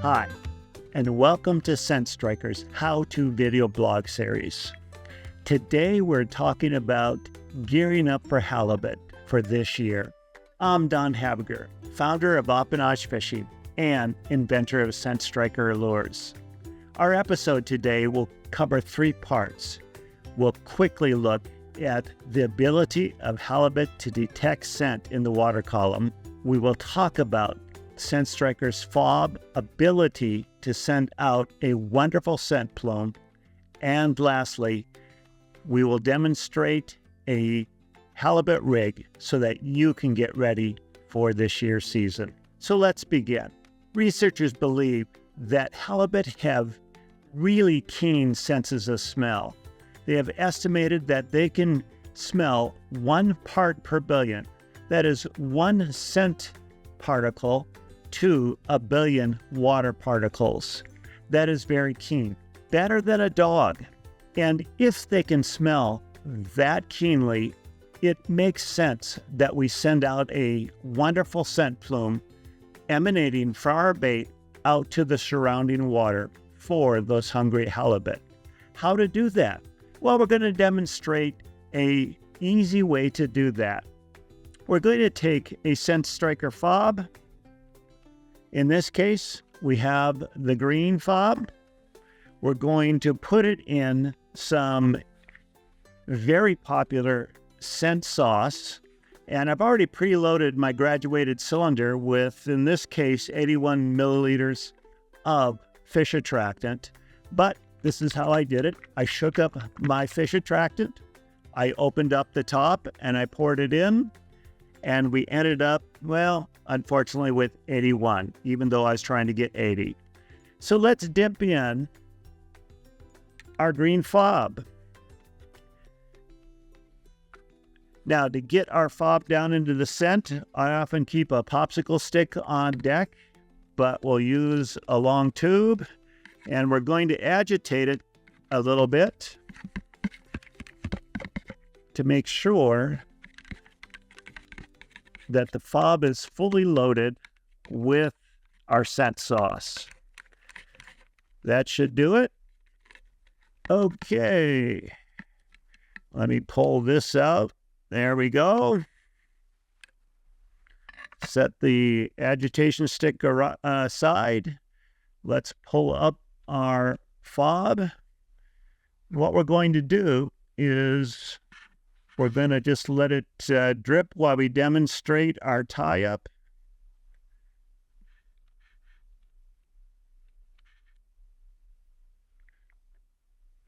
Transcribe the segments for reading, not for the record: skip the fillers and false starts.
Hi, and welcome to Scent Striker's how-to video blog series. Today we're talking about gearing up for halibut for this year. I'm Don Habiger, founder of Appanage Fishing and inventor of Scent Striker lures. Our episode today will cover 3 parts. We'll quickly look at the ability of halibut to detect scent in the water column. We will talk about Scent Striker's fob ability to send out a wonderful scent plume. And lastly, we will demonstrate a halibut rig so that you can get ready for this year's season. So let's begin. Researchers believe that halibut have really keen senses of smell. They have estimated that they can smell 1 part per billion. That is 1 scent particle to a billion water particles. That is very keen. Better than a dog. And if they can smell that keenly, it makes sense that we send out a wonderful scent plume emanating from our bait out to the surrounding water for those hungry halibut. How to do that? Well, we're going to demonstrate an easy way to do that. We're going to take a Scent Striker fob. In this case, we have the green fob. We're going to put it in some very popular scent sauce. And I've already preloaded my graduated cylinder with, in this case, 81 milliliters of fish attractant. But this is how I did it. I shook up my fish attractant. I opened up the top and I poured it in. And we ended up, well, unfortunately with 81, even though I was trying to get 80. So let's dip in our green fob. Now, to get our fob down into the scent, I often keep a popsicle stick on deck, but we'll use a long tube, and we're going to agitate it a little bit to make sure that the fob is fully loaded with our scent sauce. That should do it. Okay. Let me pull this out. There we go. Set the agitation stick aside. Let's pull up our fob. What we're going to do is we're going to just let it drip while we demonstrate our tie-up.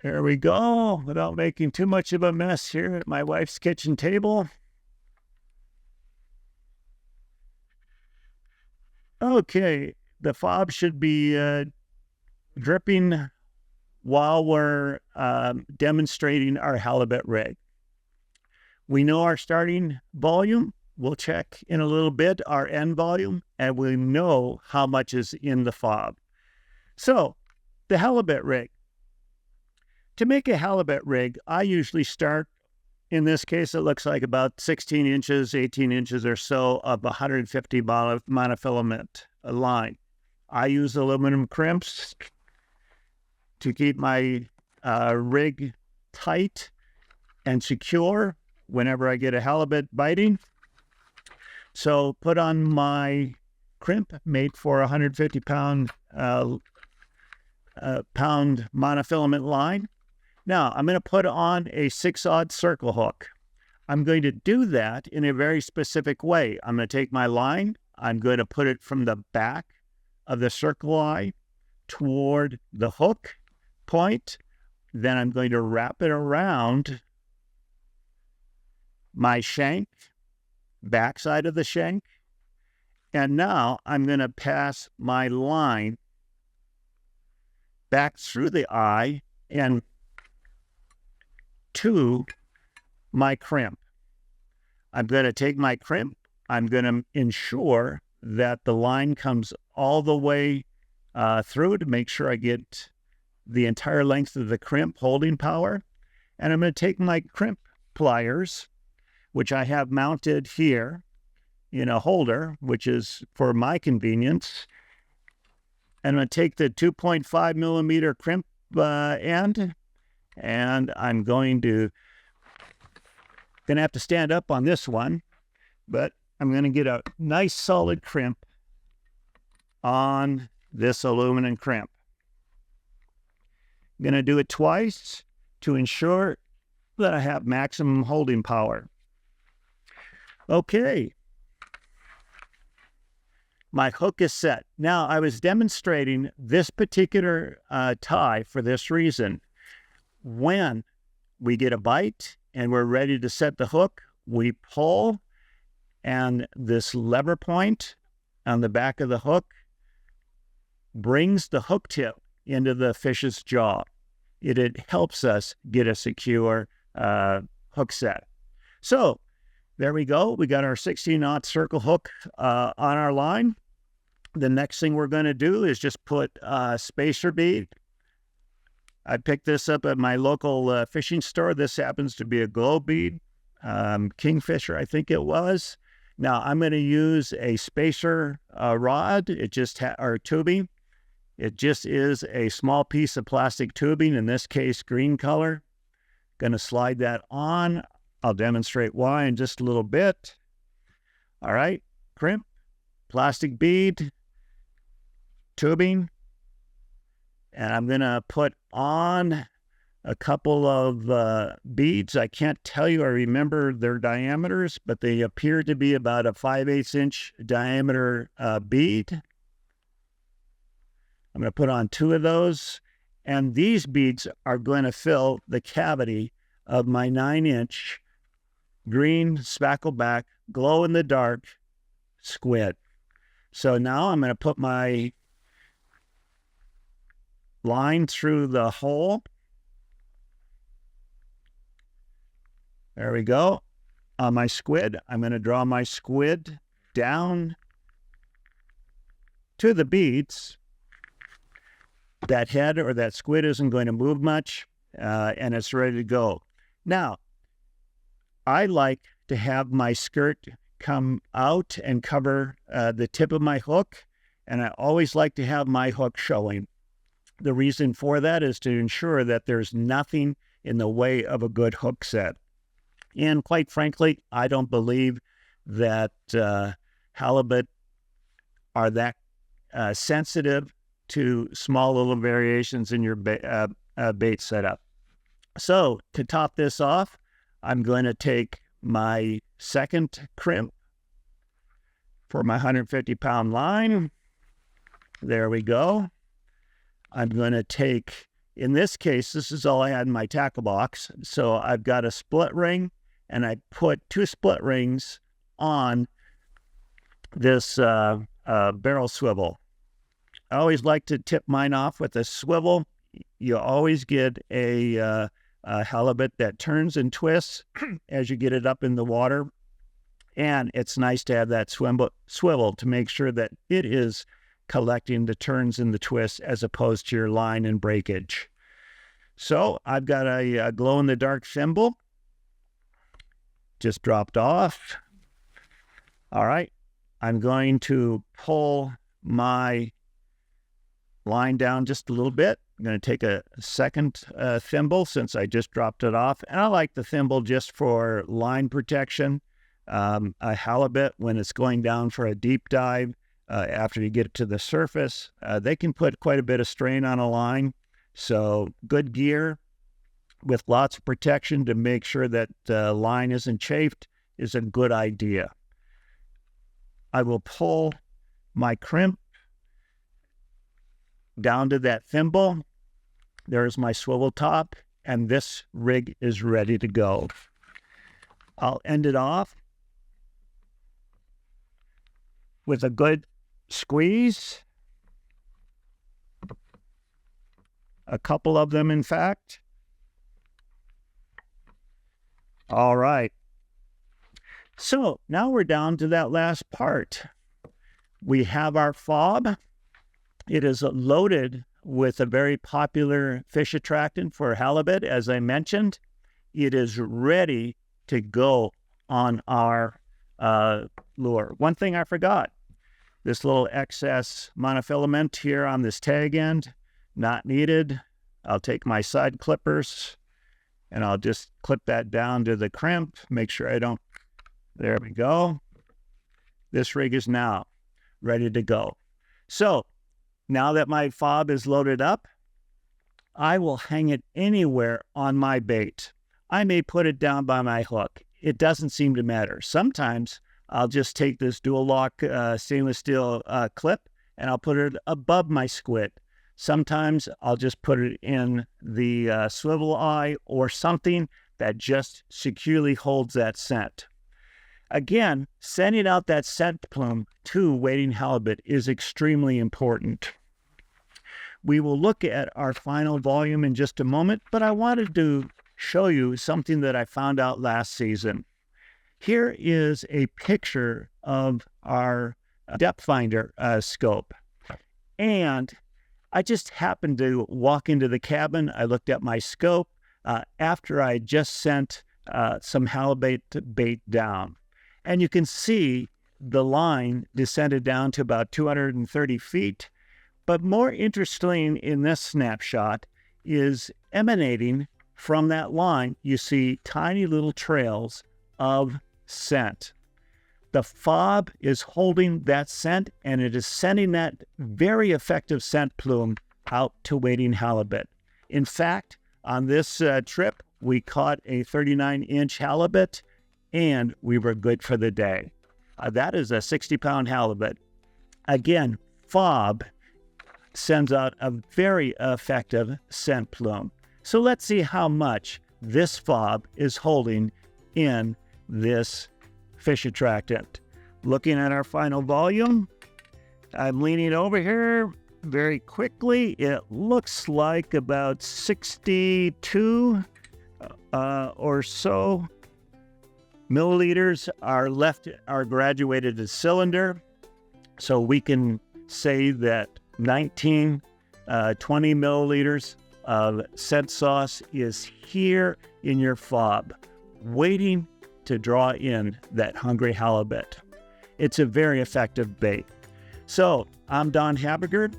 There we go, without making too much of a mess here at my wife's kitchen table. Okay, the fob should be dripping while we're demonstrating our halibut rig. We know our starting volume. We'll check in a little bit our end volume, and we know how much is in the fob. So, the halibut rig. To make a halibut rig, I usually start, in this case, it looks like about 16 inches, 18 inches or so of 150 monofilament line. I use aluminum crimps to keep my rig tight and secure whenever I get a halibut biting. So put on my crimp made for 150 pound monofilament line. Now I'm going to put on a 6/0 circle hook. I'm going to do that in a very specific way. I'm going to take my line. I'm going to put it from the back of the circle eye toward the hook point. Then I'm going to wrap it around my shank, backside of the shank. And now I'm going to pass my line back through the eye and to my crimp. I'm going to take my crimp. I'm going to ensure that the line comes all the way through to make sure I get the entire length of the crimp holding power. And I'm going to take my crimp pliers, which I have mounted here in a holder, which is for my convenience. And I'm going to take the 2.5 millimeter crimp end, and I'm going to have to stand up on this one, but I'm going to get a nice solid crimp on this aluminum crimp. I'm going to do it twice to ensure that I have maximum holding power. Okay. My hook is set. Now, I was demonstrating this particular tie for this reason. When we get a bite and we're ready to set the hook, we pull, and this lever point on the back of the hook brings the hook tip into the fish's jaw. It helps us get a secure hook set. So there we go. We got our 16-aught circle hook on our line. The next thing we're going to do is just put spacer bead. I picked this up at my local fishing store. This happens to be a glow bead, Kingfisher, I think it was. Now I'm going to use a spacer rod. Or tubing. It just is a small piece of plastic tubing, in this case green color. Going to slide that on. I'll demonstrate why in just a little bit. All right, crimp, plastic bead, tubing, and I'm going to put on a couple of beads. I can't tell you, I remember their diameters, but they appear to be about a 5/8 inch diameter bead. I'm going to put on 2 of those, and these beads are going to fill the cavity of my 9-inch green spackleback glow-in-the-dark squid. So now I'm going to put my line through the hole. There we go. On my squid, I'm going to draw my squid down to the beads. That head or that squid isn't going to move much, and it's ready to go. Now, I like to have my skirt come out and cover the tip of my hook, and I always like to have my hook showing. The reason for that is to ensure that there's nothing in the way of a good hook set. And quite frankly, I don't believe that halibut are that sensitive to small little variations in your bait setup. So to top this off, I'm going to take my second crimp for my 150-pound line. There we go. I'm going to take, in this case, this is all I had in my tackle box. So I've got a split ring, and I put 2 split rings on this barrel swivel. I always like to tip mine off with a swivel. You always get a halibut that turns and twists as you get it up in the water. And it's nice to have that swivel to make sure that it is collecting the turns and the twists as opposed to your line and breakage. So I've got a glow-in-the-dark thimble. Just dropped off. All right. I'm going to pull my line down just a little bit. I'm going to take a second thimble since I just dropped it off. And I like the thimble just for line protection. A halibut, when it's going down for a deep dive, after you get to the surface, they can put quite a bit of strain on a line. So good gear with lots of protection to make sure that the line isn't chafed is a good idea. I will pull my crimp down to that thimble. There's my swivel top, and this rig is ready to go. I'll end it off with a good squeeze. A couple of them, in fact. All right. So now we're down to that last part. We have our fob. It is loaded with a very popular fish attractant for halibut, as I mentioned. It is ready to go on our lure. One thing I forgot. This little excess monofilament here on this tag end, not needed. I'll take my side clippers and I'll just clip that down to the crimp. Make sure I don't, there we go. This rig is now ready to go. So now that my fob is loaded up, I will hang it anywhere on my bait. I may put it down by my hook. It doesn't seem to matter. Sometimes I'll just take this dual lock stainless steel clip and I'll put it above my squid. Sometimes I'll just put it in the swivel eye or something that just securely holds that scent. Again, sending out that scent plume to wading halibut is extremely important. We will look at our final volume in just a moment, but I wanted to show you something that I found out last season. Here is a picture of our depth finder scope. And I just happened to walk into the cabin. I looked at my scope after I just sent some halibut bait down. And you can see the line descended down to about 230 feet. But more interesting in this snapshot is emanating from that line, you see tiny little trails of scent. The fob is holding that scent and it is sending that very effective scent plume out to wading halibut. In fact, on this trip, we caught a 39-inch halibut and we were good for the day. That is a 60-pound halibut. Again, fob sends out a very effective scent plume. So let's see how much this fob is holding in this fish attractant. Looking at our final volume, I'm leaning over here very quickly. It looks like about 62 or so milliliters are graduated as cylinder. So we can say that 20 milliliters of scent sauce is here in your fob, waiting to draw in that hungry halibut. It's a very effective bait. So I'm Don Habergard.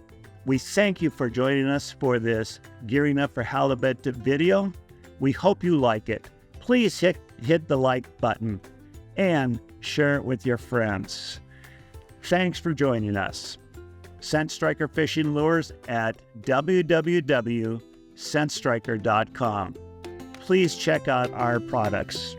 We thank you for joining us for this Gearing Up for Halibut video. We hope you like it. Please hit the like button and share it with your friends. Thanks for joining us. Scent Striker Fishing Lures at www.scentstriker.com. Please check out our products.